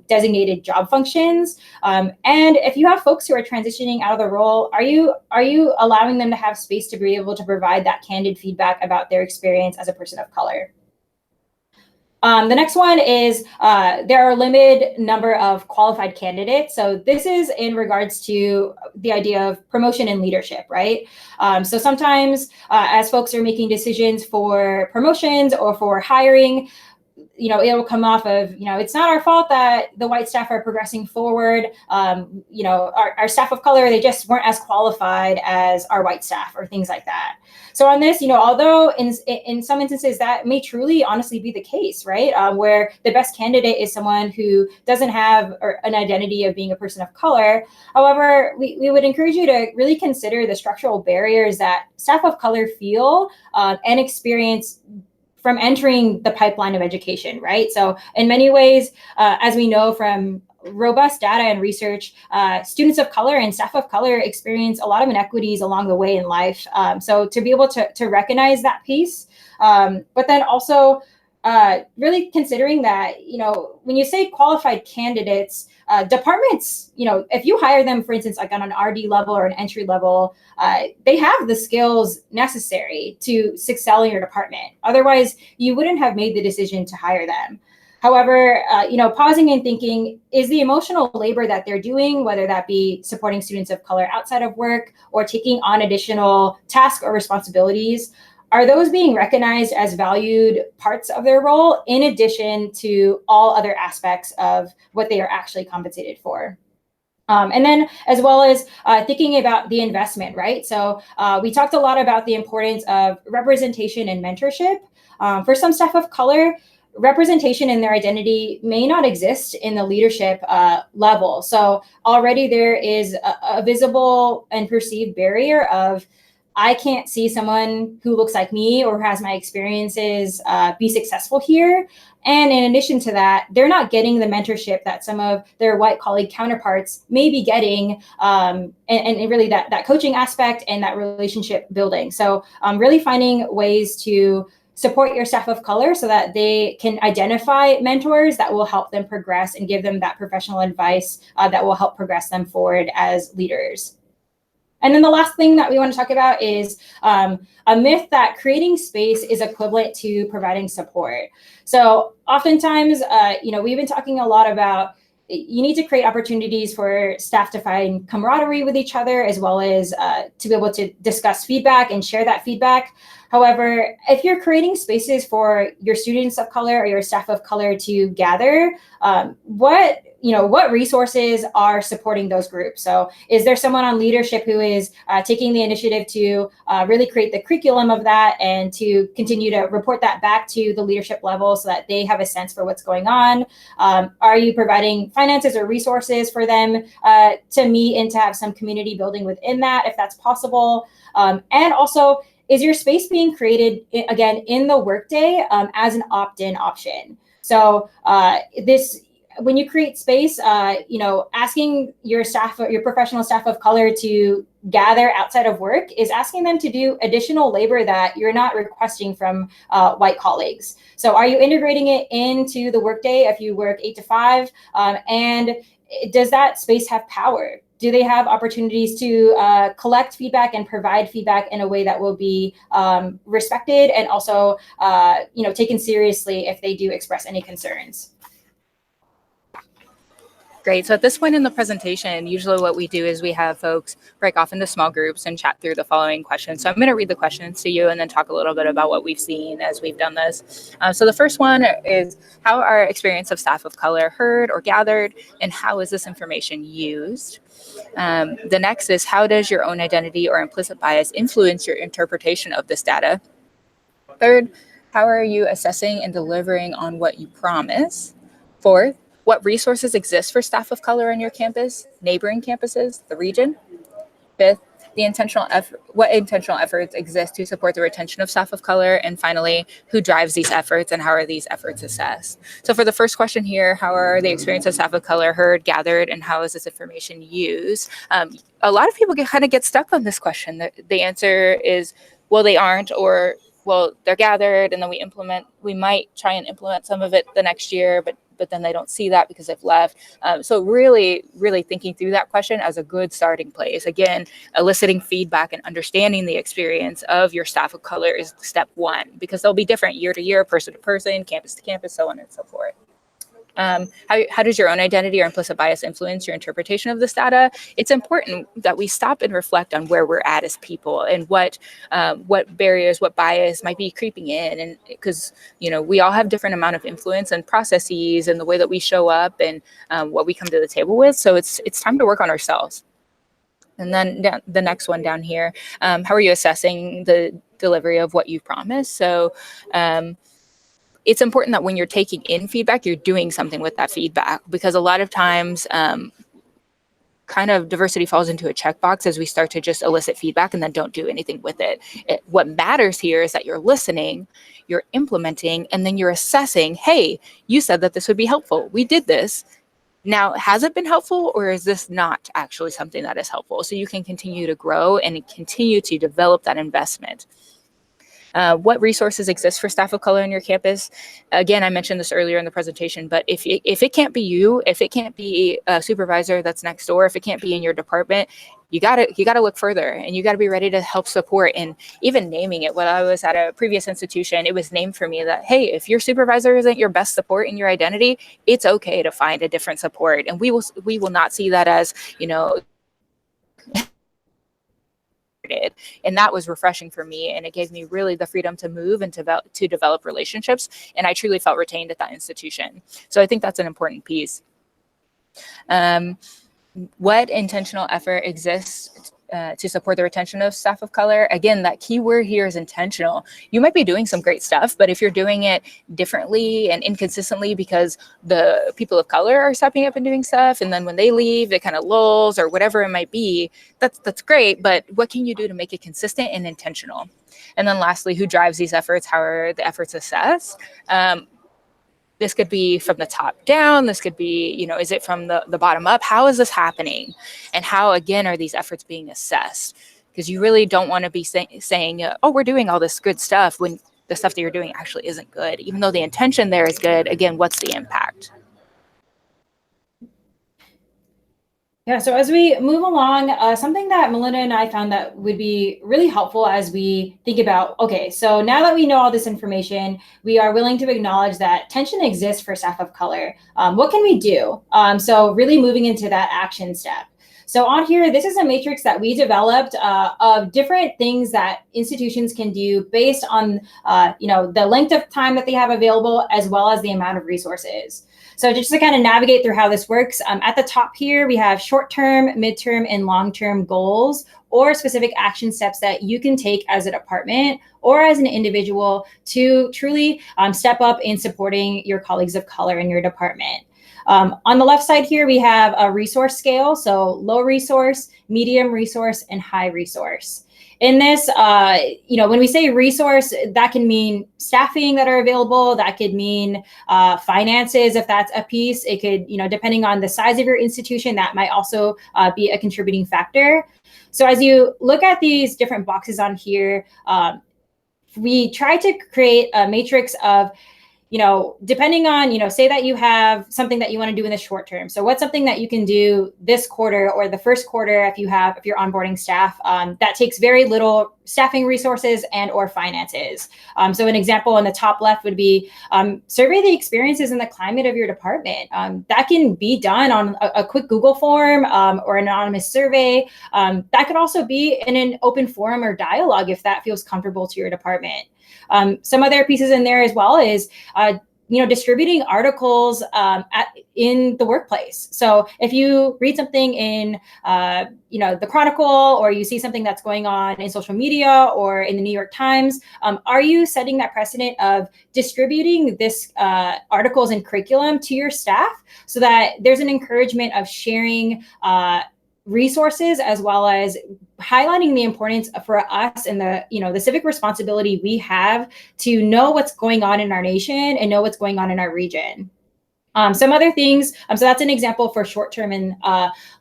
designated job functions? And if you have folks who are transitioning out of the role, are you allowing them to have space to be able to provide that candid feedback about their experience as a person of color? The next one is there are a limited number of qualified candidates. So this is in regards to the idea of promotion and leadership, right? So sometimes as folks are making decisions for promotions or for hiring, it'll come off of, it's not our fault that the white staff are progressing forward. Our staff of color, they just weren't as qualified as our white staff or things like that. So on this, although in some instances that may truly honestly be the case, right? Where the best candidate is someone who doesn't have an identity of being a person of color. However, we would encourage you to really consider the structural barriers that staff of color feel and experience from entering the pipeline of education, right? So in many ways, as we know from robust data and research, students of color and staff of color experience a lot of inequities along the way in life. So to be able to recognize that piece, but then also really considering that, when you say qualified candidates, departments, if you hire them, for instance, like on an RD level or an entry level, they have the skills necessary to excel in your department. Otherwise, you wouldn't have made the decision to hire them. However, pausing and thinking, is the emotional labor that they're doing, whether that be supporting students of color outside of work or taking on additional tasks or responsibilities, are those being recognized as valued parts of their role in addition to all other aspects of what they are actually compensated for? And then as well as thinking about the investment, right? So we talked a lot about the importance of representation and mentorship. For some staff of color, representation in their identity may not exist in the leadership level. So already there is a visible and perceived barrier of, I can't see someone who looks like me or has my experiences be successful here. And in addition to that, they're not getting the mentorship that some of their white colleague counterparts may be getting, and really that coaching aspect and that relationship building. So really finding ways to support your staff of color so that they can identify mentors that will help them progress and give them that professional advice that will help progress them forward as leaders. And then the last thing that we want to talk about is a myth that creating space is equivalent to providing support. So oftentimes, we've been talking a lot about you need to create opportunities for staff to find camaraderie with each other, as well as to be able to discuss feedback and share that feedback. However, if you're creating spaces for your students of color or your staff of color to gather, what resources are supporting those groups? So is there someone on leadership who is taking the initiative to really create the curriculum of that and to continue to report that back to the leadership level so that they have a sense for what's going on? Are you providing finances or resources for them to meet and to have some community building within that, if that's possible? And also, is your space being created, again, in the workday as an opt-in option? So when you create space, asking your staff, your professional staff of color to gather outside of work is asking them to do additional labor that you're not requesting from white colleagues. So are you integrating it into the workday if you work 8 to 5? And does that space have power? Do they have opportunities to collect feedback and provide feedback in a way that will be respected and also taken seriously if they do express any concerns? Great. So at this point in the presentation, usually what we do is we have folks break off into small groups and chat through the following questions. So I'm going to read the questions to you and then talk a little bit about what we've seen as we've done this. So the first one is, how are experience of staff of color heard or gathered, and how is this information used? The next is, how does your own identity or implicit bias influence your interpretation of this data? Third, how are you assessing and delivering on what you promise? Fourth, what resources exist for staff of color on your campus, neighboring campuses, the region? Fifth, what intentional efforts exist to support the retention of staff of color? And finally, who drives these efforts and how are these efforts assessed? So for the first question here, how are the experience of staff of color heard, gathered, and how is this information used? A lot of people kind of get stuck on this question. The answer is, well, they aren't, or well, they're gathered, and then we might try and implement some of it the next year, but then they don't see that because they've left. So really, really thinking through that question as a good starting place. Again, eliciting feedback and understanding the experience of your staff of color is step one, because they'll be different year to year, person to person, campus to campus, so on and so forth. How does your own identity or implicit bias influence your interpretation of this data? It's important that we stop and reflect on where we're at as people and what barriers, what bias might be creeping in. And because, we all have different amount of influence and processes and the way that we show up and what we come to the table with. So it's time to work on ourselves. And then the next one down here, how are you assessing the delivery of what you promised? So, it's important that when you're taking in feedback, you're doing something with that feedback, because a lot of times kind of diversity falls into a checkbox as we start to just elicit feedback and then don't do anything with it. What matters here is that you're listening, you're implementing, and then you're assessing, hey, you said that this would be helpful. We did this. Now, has it been helpful, or is this not actually something that is helpful? So you can continue to grow and continue to develop that investment. What resources exist for staff of color on your campus? Again, I mentioned this earlier in the presentation, but if it can't be you, if it can't be a supervisor that's next door, if it can't be in your department, you gotta look further, and you gotta be ready to help support. And even naming it. When I was at a previous institution, it was named for me that, hey, if your supervisor isn't your best support in your identity, it's okay to find a different support, and we will not see that as, and that was refreshing for me, and it gave me really the freedom to move and to develop relationships, and I truly felt retained at that institution. So I think that's an important piece. What intentional effort exists to support the retention of staff of color? Again, that key word here is intentional. You might be doing some great stuff, but if you're doing it differently and inconsistently because the people of color are stepping up and doing stuff, and then when they leave, it kind of lulls or whatever it might be, that's great, but what can you do to make it consistent and intentional? And then lastly, who drives these efforts? How are the efforts assessed? This could be from the top down. This could be, is it from the bottom up? How is this happening? And how, again, are these efforts being assessed? Because you really don't want to be saying, oh, we're doing all this good stuff when the stuff that you're doing actually isn't good. Even though the intention there is good, again, what's the impact? Yeah, so as we move along, something that Melinda and I found that would be really helpful as we think about, okay, so now that we know all this information, we are willing to acknowledge that tension exists for staff of color. What can we do? So really moving into that action step. So on here, this is a matrix that we developed of different things that institutions can do based on the length of time that they have available, as well as the amount of resources. So just to kind of navigate through how this works, at the top here, we have short-term, midterm, and long-term goals or specific action steps that you can take as a department or as an individual to truly step up in supporting your colleagues of color in your department. On the left side here, we have a resource scale. So low resource, medium resource, and high resource. In this, when we say resource, that can mean staffing that are available. That could mean finances, if that's a piece. It could, depending on the size of your institution, that might also be a contributing factor. So as you look at these different boxes on here, we try to create a matrix of depending on, say that you have something that you want to do in the short term. So what's something that you can do this quarter or the first quarter if you're onboarding staff that takes very little staffing resources and or finances. So an example on the top left would be survey the experiences and the climate of your department. That can be done on a quick Google form or an anonymous survey. That could also be in an open forum or dialogue if that feels comfortable to your department. Some other pieces in there as well is, distributing articles in the workplace. So if you read something in, the Chronicle, or you see something that's going on in social media or in the New York Times, are you setting that precedent of distributing this articles and curriculum to your staff so that there's an encouragement of sharing resources, as well as highlighting the importance for us and the civic responsibility we have to know what's going on in our nation and know what's going on in our region. Some other things, so that's an example for short-term and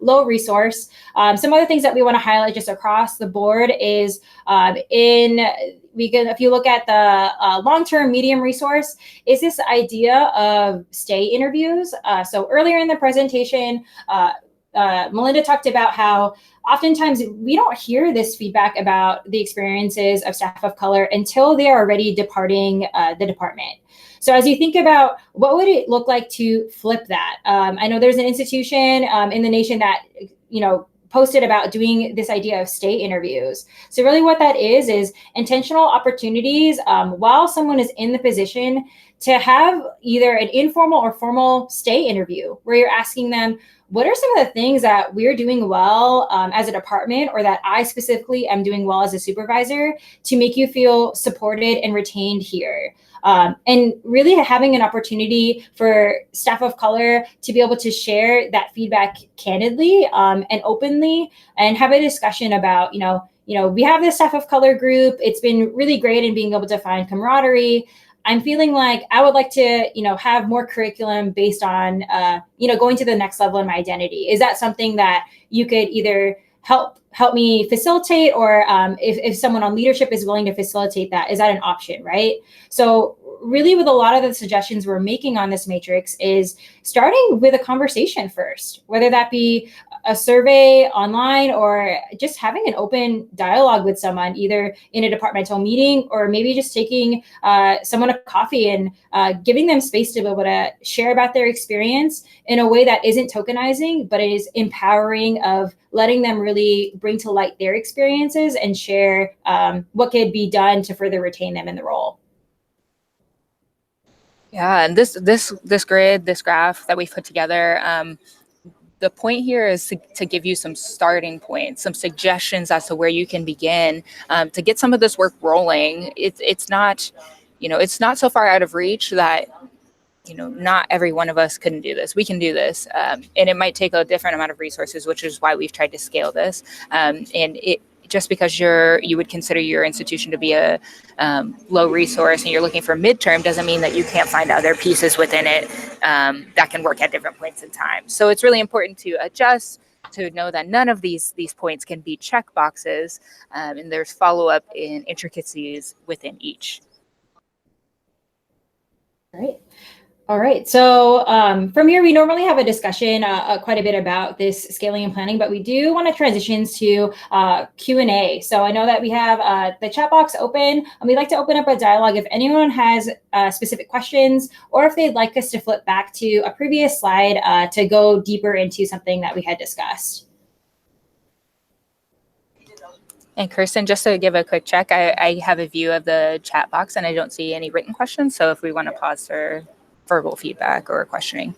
low resource. Some other things that we want to highlight just across the board is if you look at the long-term medium resource, is this idea of stay interviews. So earlier in the presentation, Melinda talked about how oftentimes we don't hear this feedback about the experiences of staff of color until they are already departing the department. So as you think about what would it look like to flip that, I know there's an institution in the nation that, posted about doing this idea of stay interviews. So really what that is intentional opportunities while someone is in the position to have either an informal or formal stay interview where you're asking them, what are some of the things that we're doing well as a department, or that I specifically am doing well as a supervisor, to make you feel supported and retained here? And really having an opportunity for staff of color to be able to share that feedback candidly and openly, and have a discussion about, we have this staff of color group. It's been really great in being able to find camaraderie. I'm feeling like I would like to, have more curriculum based on, going to the next level in my identity. Is that something that you could either help me facilitate, or if someone on leadership is willing to facilitate that, is that an option, right? So really with a lot of the suggestions we're making on this matrix is starting with a conversation first, whether that be a survey online or just having an open dialogue with someone, either in a departmental meeting or maybe just taking someone a coffee and giving them space to be able to share about their experience in a way that isn't tokenizing, but is empowering, of letting them really bring to light their experiences and share what could be done to further retain them in the role. Yeah, and this grid, this graph that we've put together, the point here is to give you some starting points, some suggestions as to where you can begin to get some of this work rolling. It's not, it's not so far out of reach that, not every one of us couldn't do this. We can do this, and it might take a different amount of resources, which is why we've tried to scale this. And it just because you would consider your institution to be a low resource and you're looking for midterm doesn't mean that you can't find other pieces within it that can work at different points in time. So it's really important to adjust, to know that none of these points can be check boxes, and there's follow-up in intricacies within each. Great. All right. So from here, we normally have a discussion quite a bit about this scaling and planning, but we do want to transition to Q&A. So I know that we have the chat box open, and we'd like to open up a dialogue if anyone has specific questions, or if they'd like us to flip back to a previous slide to go deeper into something that we had discussed. And Kirsten, just to give a quick check, I have a view of the chat box and I don't see any written questions. So if we want to pause for verbal feedback or questioning.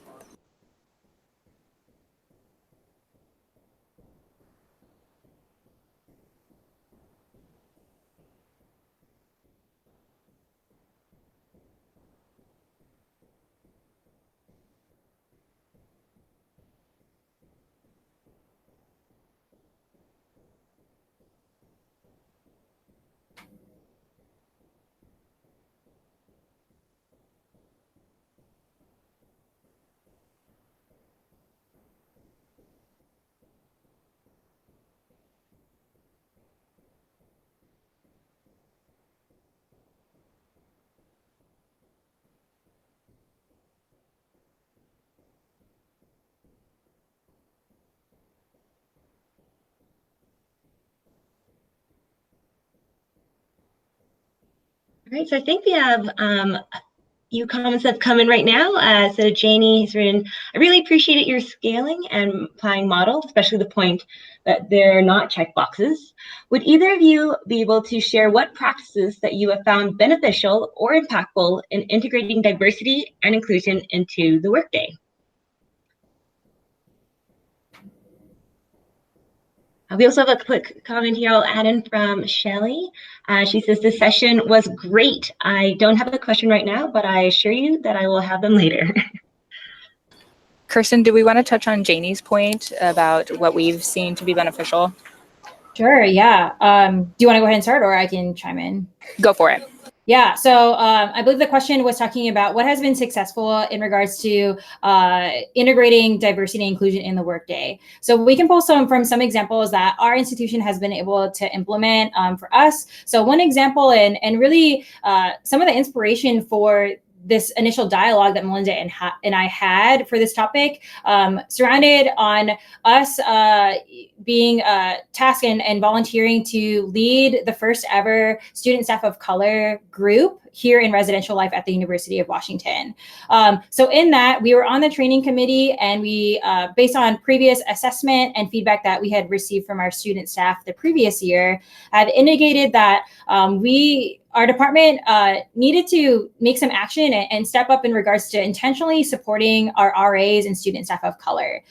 right, so I think we have few comments that come in right now. So Janie has written, I really appreciated your scaling and applying model, especially the point that they're not checkboxes. Would either of you be able to share what practices that you have found beneficial or impactful in integrating diversity and inclusion into the workday? We also have a quick comment here I'll add in from Shelly. She says, this session was great. I don't have a question right now, but I assure you that I will have them later. Kirsten, do we want to touch on Janie's point about what we've seen to be beneficial? Sure, yeah. Do you want to go ahead and start, or I can chime in? Go for it. Yeah, so I believe the question was talking about what has been successful in regards to integrating diversity and inclusion in the workday. So we can pull from some examples that our institution has been able to implement for us. So one example, and really some of the inspiration for this initial dialogue that Melinda and I had for this topic surrounded on us being tasked and volunteering to lead the first ever student staff of color group here in residential life at the University of Washington. So in that, we were on the training committee, and we, based on previous assessment and feedback that we had received from our student staff the previous year, had indicated that our department needed to make some action and step up in regards to intentionally supporting our RAs and student staff of color.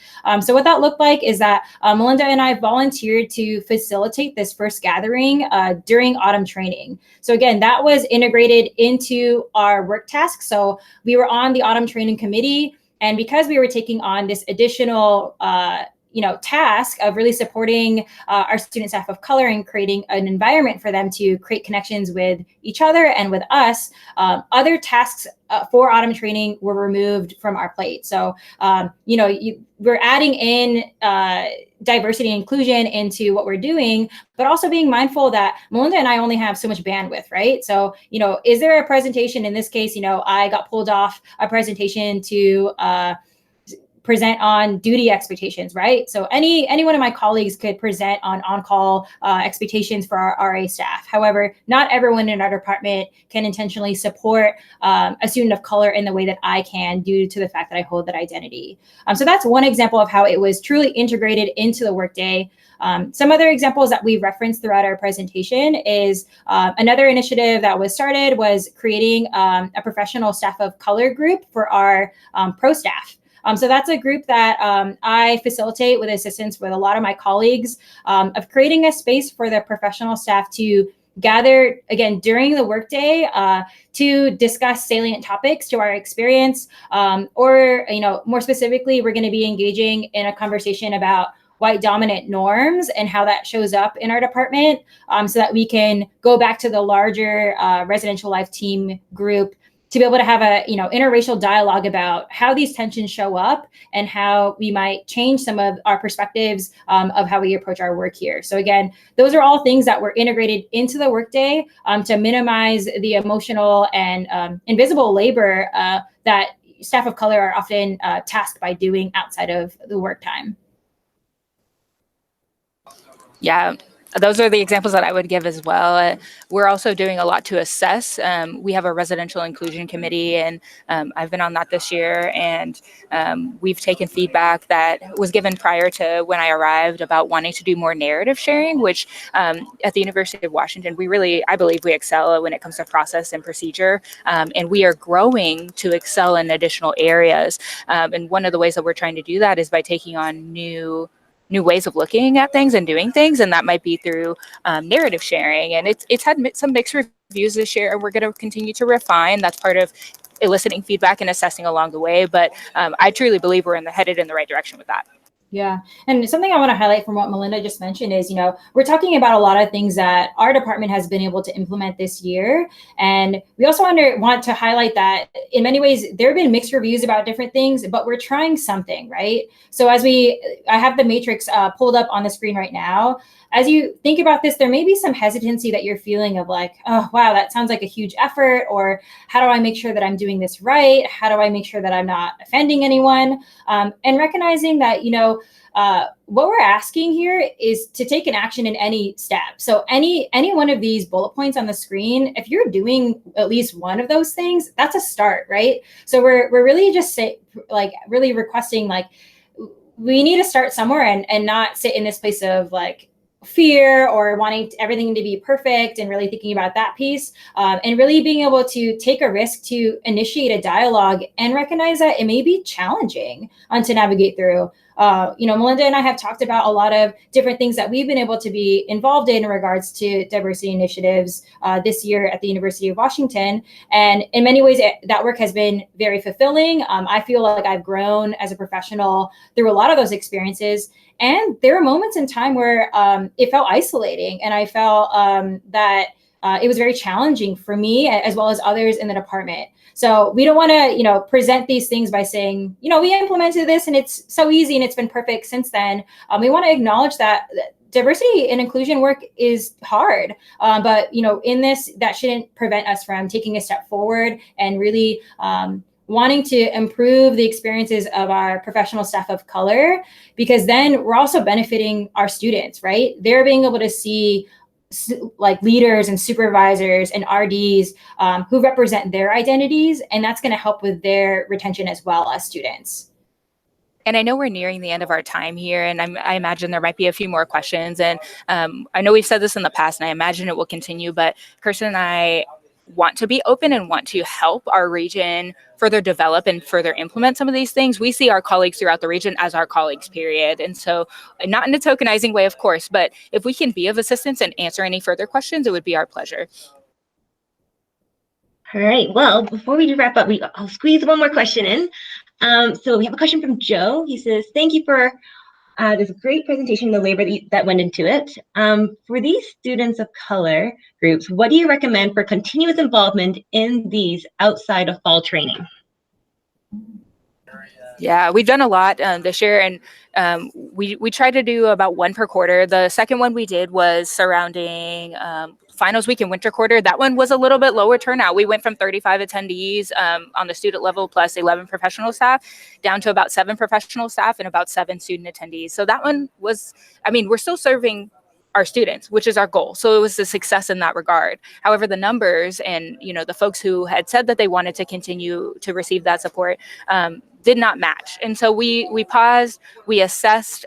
So what that looked like is that Melinda and I volunteered to facilitate this first gathering during autumn training. So again, that was integrated into our work task. So we were on the autumn training committee, and because we were taking on this additional task of really supporting our student staff of color and creating an environment for them to create connections with each other and with us, other tasks for autumn training were removed from our plate. So, we're adding in diversity and inclusion into what we're doing, but also being mindful that Melinda and I only have so much bandwidth, right? So, is there a presentation? In this case, I got pulled off a presentation to present on duty expectations, right? So any one of my colleagues could present on-call expectations for our RA staff. However, not everyone in our department can intentionally support a student of color in the way that I can, due to the fact that I hold that identity. So that's one example of how it was truly integrated into the workday. Some other examples that we referenced throughout our presentation is another initiative that was started was creating a professional staff of color group for our pro staff. So that's a group that I facilitate with assistance with a lot of my colleagues of creating a space for the professional staff to gather, again, during the workday to discuss salient topics to our experience, or, more specifically, we're going to be engaging in a conversation about white dominant norms and how that shows up in our department, so that we can go back to the larger residential life team group to be able to have a interracial dialogue about how these tensions show up and how we might change some of our perspectives of how we approach our work here. So again, those are all things that were integrated into the workday to minimize the emotional and invisible labor that staff of color are often tasked by doing outside of the work time. Yeah. Those are the examples that I would give as well. We're also doing a lot to assess. We have a residential inclusion committee, and I've been on that this year. And we've taken feedback that was given prior to when I arrived about wanting to do more narrative sharing, which at the University of Washington, I believe we excel when it comes to process and procedure. And we are growing to excel in additional areas. And one of the ways that we're trying to do that is by taking on new ways of looking at things and doing things, and that might be through narrative sharing. And it's had some mixed reviews this year, and we're going to continue to refine. That's part of eliciting feedback and assessing along the way. But I truly believe we're headed in the right direction with that. Yeah. And something I want to highlight from what Melinda just mentioned is, we're talking about a lot of things that our department has been able to implement this year. And we also want to highlight that in many ways, there have been mixed reviews about different things, but we're trying something, right? So I have the matrix pulled up on the screen right now. as you think about this, there may be some hesitancy that you're feeling of like, oh, wow, that sounds like a huge effort, or how do I make sure that I'm doing this right? How do I make sure that I'm not offending anyone? And recognizing that, what we're asking here is to take an action in any step. So any one of these bullet points on the screen, if you're doing at least one of those things, that's a start, right? So we're really just really requesting, like, we need to start somewhere and not sit in this place of like fear or wanting everything to be perfect, and really thinking about that piece, and really being able to take a risk to initiate a dialogue and recognize that it may be challenging to navigate through. Melinda and I have talked about a lot of different things that we've been able to be involved in regards to diversity initiatives this year at the University of Washington. And in many ways, that work has been very fulfilling. I feel like I've grown as a professional through a lot of those experiences. And there are moments in time where it felt isolating, and I felt that it was very challenging for me as well as others in the department. So we don't want to, present these things by saying, we implemented this and it's so easy and it's been perfect since then. We want to acknowledge that diversity and inclusion work is hard, but in this, that shouldn't prevent us from taking a step forward and really wanting to improve the experiences of our professional staff of color, because then we're also benefiting our students, right? They're being able to see like leaders and supervisors and RDs who represent their identities, and that's going to help with their retention as well as students. And I know we're nearing the end of our time here, and I imagine there might be a few more questions. And I know we've said this in the past, and I imagine it will continue, but Kirsten and I want to be open and want to help our region further develop and further implement some of these things. We see our colleagues throughout the region as our colleagues, period. And so not in a tokenizing way, of course, but if we can be of assistance and answer any further questions, it would be our pleasure. All right. Well, before we wrap up, I'll squeeze one more question in. So we have a question from Joe. He says, thank you for this great presentation, the labor that went into it. For these students of color groups, what do you recommend for continuous involvement in these outside of fall training? Yeah, we've done a lot this year, and we try to do about one per quarter. The second one we did was surrounding finals week and winter quarter. That one was a little bit lower turnout. We went from 35 attendees on the student level plus 11 professional staff down to about 7 professional staff and about 7 student attendees. So that one was, we're still serving our students, which is our goal. So it was a success in that regard. However, the numbers and, the folks who had said that they wanted to continue to receive that support did not match. And so we paused, we assessed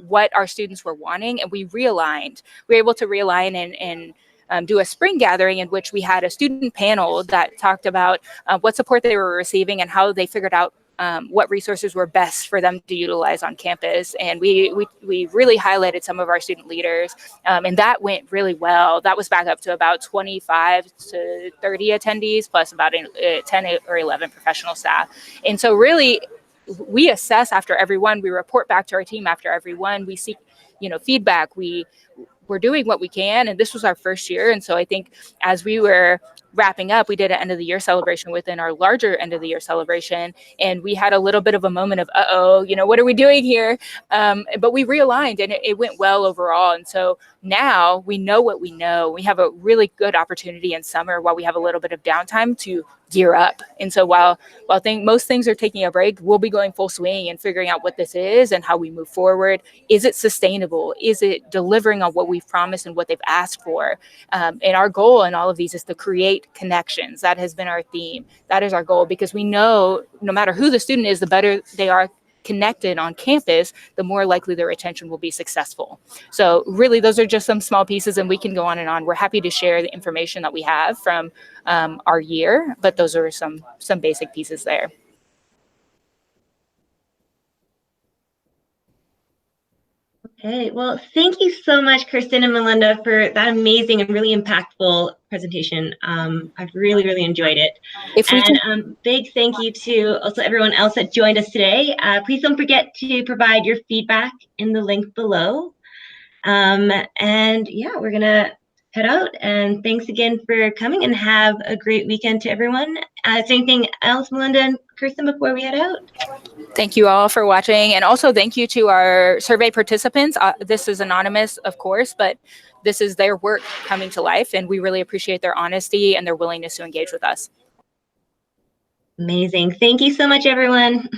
what our students were wanting, and we realigned. We were able to realign and do a spring gathering in which we had a student panel that talked about what support they were receiving and how they figured out what resources were best for them to utilize on campus. And we really highlighted some of our student leaders, and that went really well. That was back up to about 25 to 30 attendees plus about 10 or 11 professional staff. And so really we assess after everyone, we report back to our team after everyone, we seek feedback, we're doing what we can, and this was our first year. And so I think as we were wrapping up, we did an end of the year celebration within our larger end of the year celebration, and we had a little bit of a moment of, what are we doing here? But we realigned, and it went well overall. And so now we know what we know. We have a really good opportunity in summer while we have a little bit of downtime to gear up. And so while most things are taking a break, we'll be going full swing and figuring out what this is and how we move forward. Is it sustainable? Is it delivering on what we've promised and what they've asked for? And our goal in all of these is to create connections. That has been our theme. That is our goal, because we know no matter who the student is, the better they are connected on campus, the more likely their retention will be successful. So really, those are just some small pieces, and we can go on and on. We're happy to share the information that we have from our year, but those are some basic pieces there. Okay, well, thank you so much, Kirsten and Melinda, for that amazing and really impactful presentation. I've really, really enjoyed it. Big thank you to also everyone else that joined us today. Please don't forget to provide your feedback in the link below. And yeah, we're gonna head out. And thanks again for coming, and have a great weekend to everyone. Is there anything else, Melinda and Kirsten, before we head out? Thank you all for watching. And also thank you to our survey participants. This is anonymous, of course, but this is their work coming to life. And we really appreciate their honesty and their willingness to engage with us. Amazing. Thank you so much, everyone.